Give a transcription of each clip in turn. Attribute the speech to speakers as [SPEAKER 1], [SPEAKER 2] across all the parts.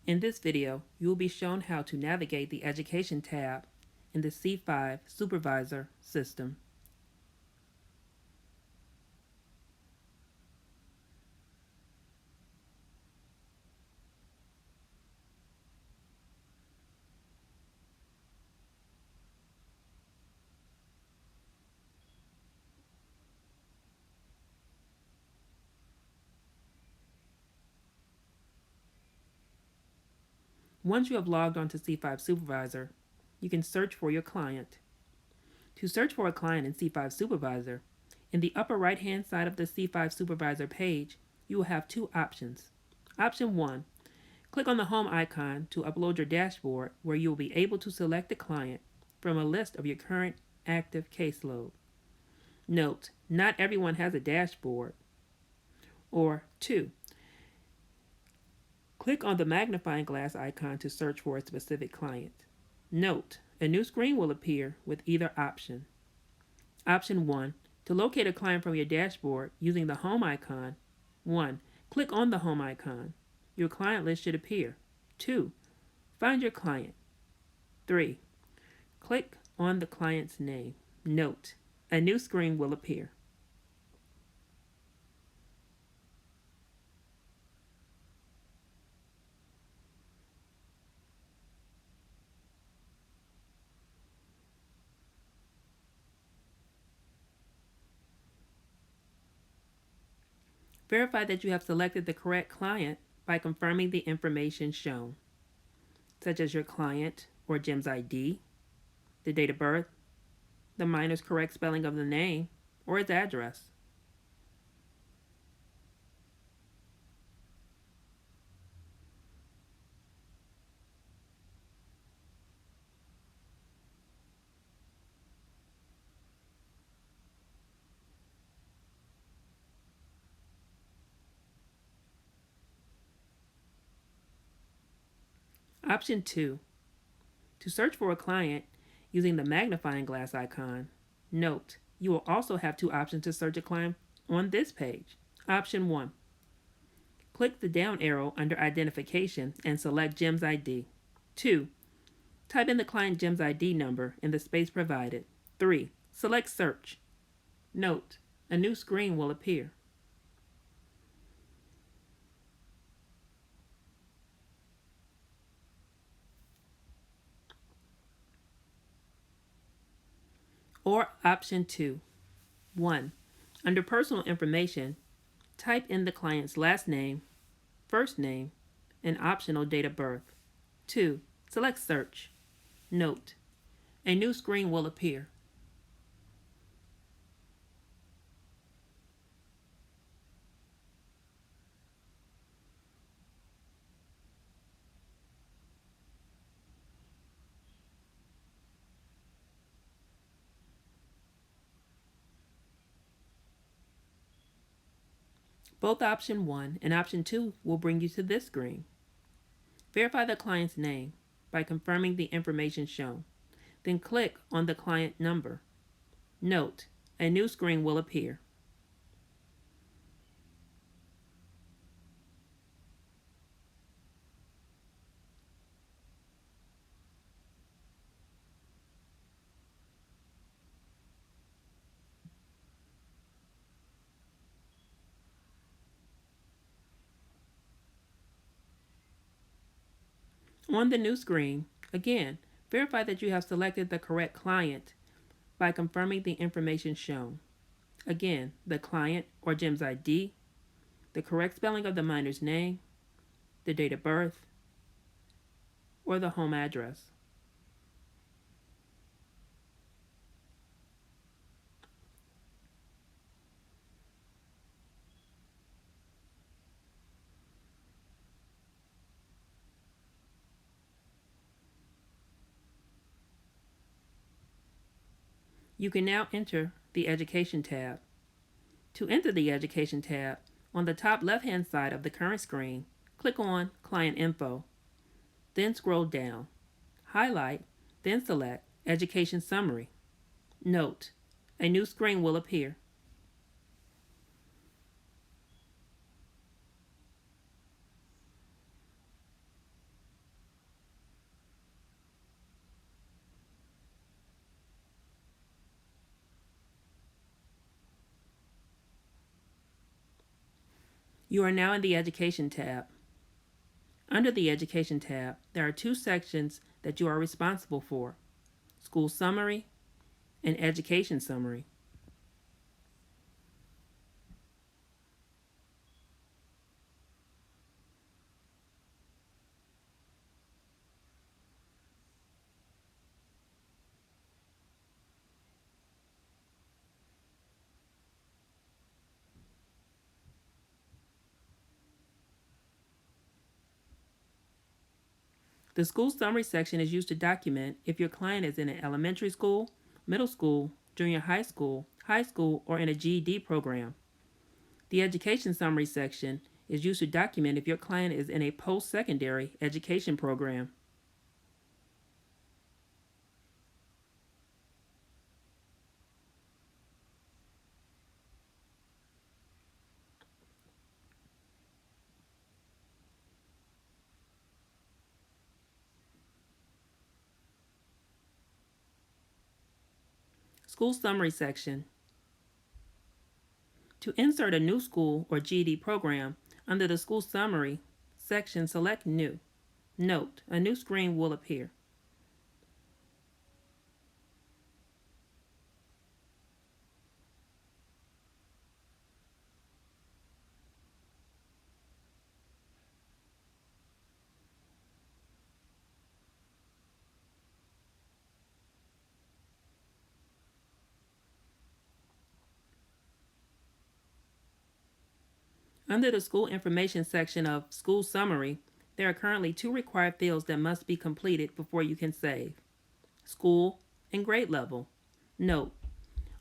[SPEAKER 1] In this video, you will be shown how to navigate the Education tab in the C5 Supervisor system. Once you have logged on to C5 Supervisor, you can search for your client. To search for a client in C5 Supervisor, in the upper right-hand side of the C5 Supervisor page, you will have two options. Option 1, click on the Home icon to upload your dashboard where you will be able to select the client from a list of your current active caseload. Note, not everyone has a dashboard. Or 2, click on the magnifying glass icon to search for a specific client. Note, a new screen will appear with either option. Option 1, to locate a client from your dashboard using the Home icon. 1, click on the Home icon. Your client list should appear. 2, find your client. 3, click on the client's name. Note, a new screen will appear. Verify that you have selected the correct client by confirming the information shown, such as your client or GEMS ID, the date of birth, the minor's correct spelling of the name, or its address. Option 2, to search for a client using the magnifying glass icon. Note, you will also have two options to search a client on this page. Option 1, click the down arrow under Identification and select GEMS ID. 2, type in the client GEMS ID number in the space provided. 3, select Search. Note, a new screen will appear. Or option 2, 1, under Personal Information, type in the client's last name, first name, and optional date of birth. 2, select Search. Note, a new screen will appear. Both option 1 and option 2 will bring you to this screen. Verify the client's name by confirming the information shown. Then click on the client number. Note, a new screen will appear. On the new screen, again, verify that you have selected the correct client by confirming the information shown. Again, the client or GEMS ID, the correct spelling of the minor's name, the date of birth, or the home address. You can now enter the Education tab. To enter the Education tab, on the top left-hand side of the current screen, click on Client Info. Then scroll down, highlight, then select Education Summary. Note, a new screen will appear. You are now in the Education tab. Under the Education tab, there are two sections that you are responsible for: School Summary and Education Summary. The School Summary section is used to document if your client is in an elementary school, middle school, junior high school, or in a GED program. The Education Summary section is used to document if your client is in a post-secondary education program. School Summary section. To insert a new school or GED program, under the School Summary section, select New. Note: a new screen will appear. Under the School Information section of School Summary, there are currently two required fields that must be completed before you can save: School and Grade Level. Note: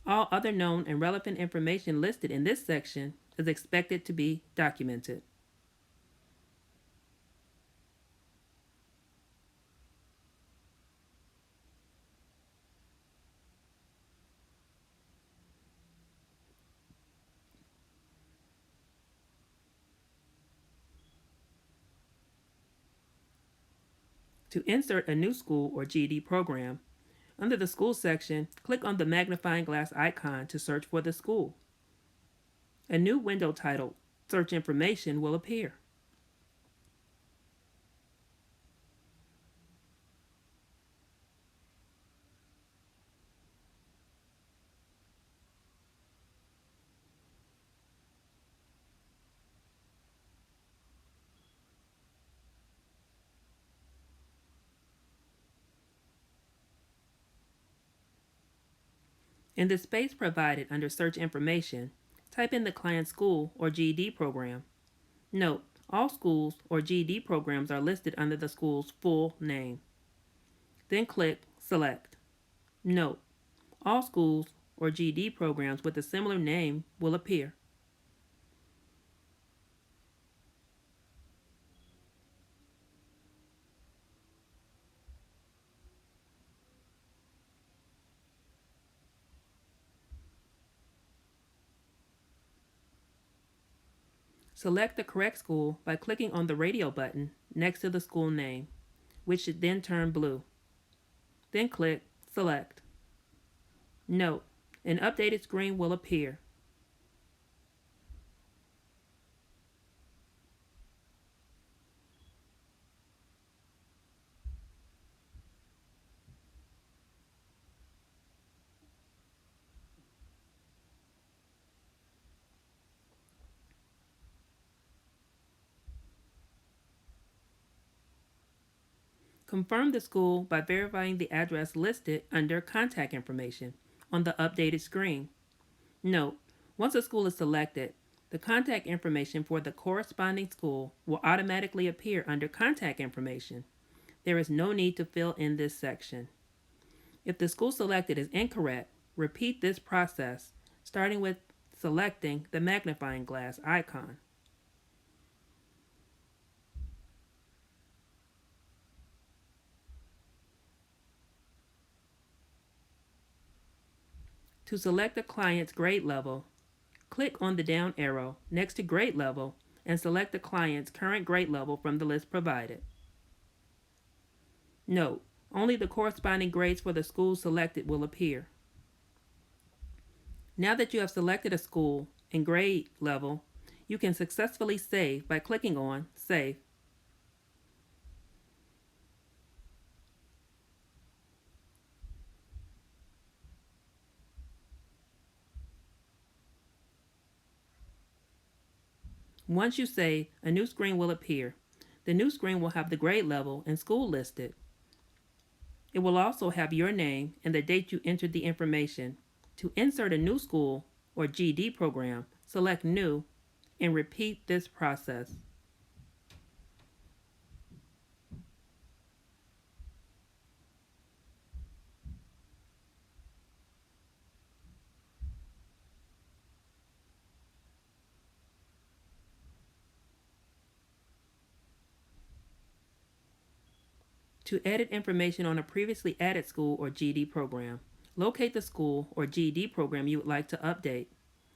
[SPEAKER 1] all other known and relevant information listed in this section is expected to be documented. To insert a new school or GED program, under the School section, click on the magnifying glass icon to search for the school. A new window titled Search Information will appear. In the space provided under Search Information, type in the client's school or GED program. Note: all schools or GED programs are listed under the school's full name. Then click Select. Note: all schools or GED programs with a similar name will appear. Select the correct school by clicking on the radio button next to the school name, which should then turn blue. Then click Select. Note: an updated screen will appear. Confirm the school by verifying the address listed under Contact Information on the updated screen. Note: once a school is selected, the contact information for the corresponding school will automatically appear under Contact Information. There is no need to fill in this section. If the school selected is incorrect, repeat this process, starting with selecting the magnifying glass icon. To select the client's grade level, click on the down arrow next to Grade Level and select the client's current grade level from the list provided. Note: only the corresponding grades for the school selected will appear. Now that you have selected a school and grade level, You can successfully save by clicking on Save. Once you save, a new screen will appear. The new screen will have the grade level and school listed. It will also have your name and the date you entered the information. To insert a new school or GED program, select New and repeat this process. To edit information on a previously added school or GED program, locate the school or GED program you would like to update.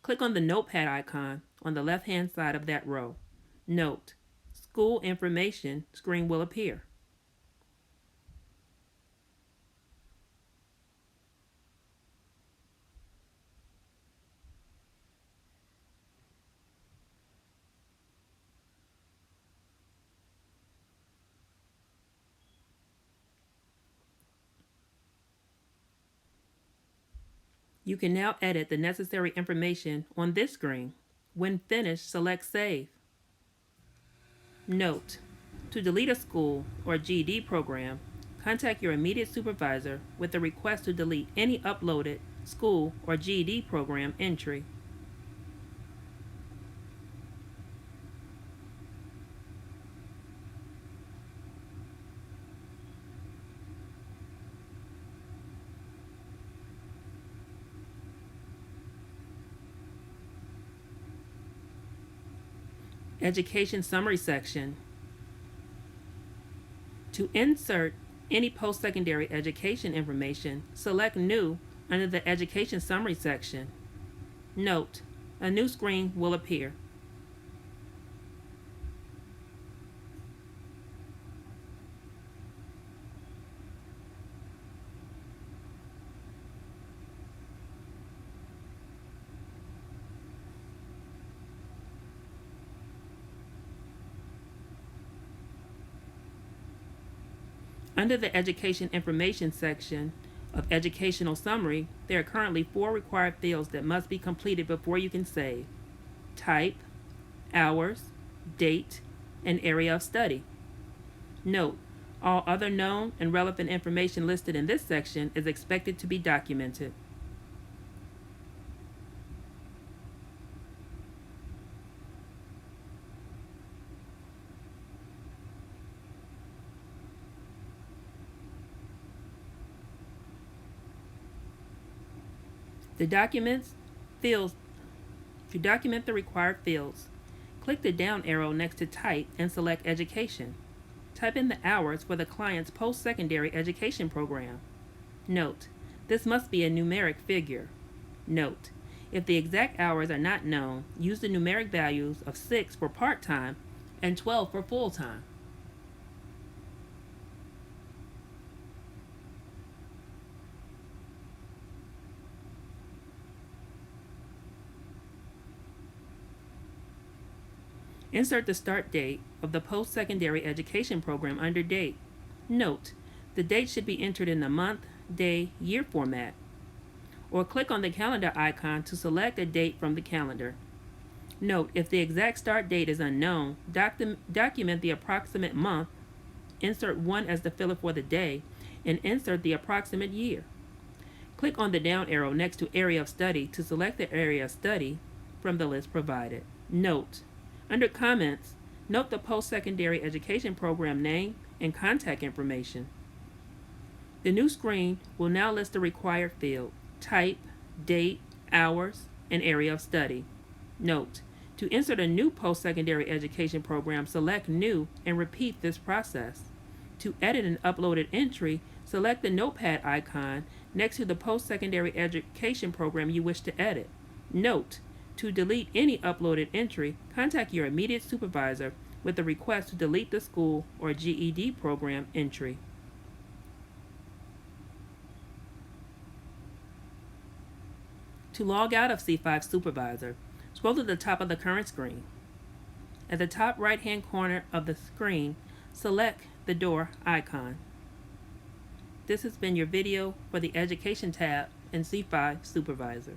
[SPEAKER 1] Click on the notepad icon on the left-hand side of that row. Note: School Information screen will appear. You can now edit the necessary information on this screen. When finished, select Save. Note: To delete a school or GED program, contact your immediate supervisor with a request to delete any uploaded school or GED program entry. Education Summary section. To insert any post-secondary education information, select New under the Education Summary section. Note: a new screen will appear. Under the Education Information section of Educational Summary, there are currently 4 required fields that must be completed before you can save: type, hours, date, and area of study. Note: all other known and relevant information listed in this section is expected to be documented. To document the required fields, click the down arrow next to Type and select Education. Type in the hours for the client's post-secondary education program. Note: this must be a numeric figure. Note: if the exact hours are not known, use the numeric values of 6 for part-time and 12 for full-time. Insert the start date of the post-secondary education program under Date. Note: the date should be entered in the month, day, year format. Or click on the calendar icon to select a date from the calendar. Note: if the exact start date is unknown, document the approximate month, insert 1 as the filler for the day, and insert the approximate year. Click on the down arrow next to Area of Study to select the area of study from the list provided. Note: under Comments, note the post-secondary education program name and contact information. The new screen will now list the required field: type, date, hours, and area of study. Note: to insert a new post-secondary education program, select New and repeat this process. To edit an uploaded entry, select the notepad icon next to the post-secondary education program you wish to edit. Note: to delete any uploaded entry, contact your immediate supervisor with a request to delete the school or GED program entry. To log out of C5 Supervisor, Scroll to the top of the current screen. At the top right-hand corner of the screen, select the door icon. This has been your video for the Education tab in C5 Supervisor.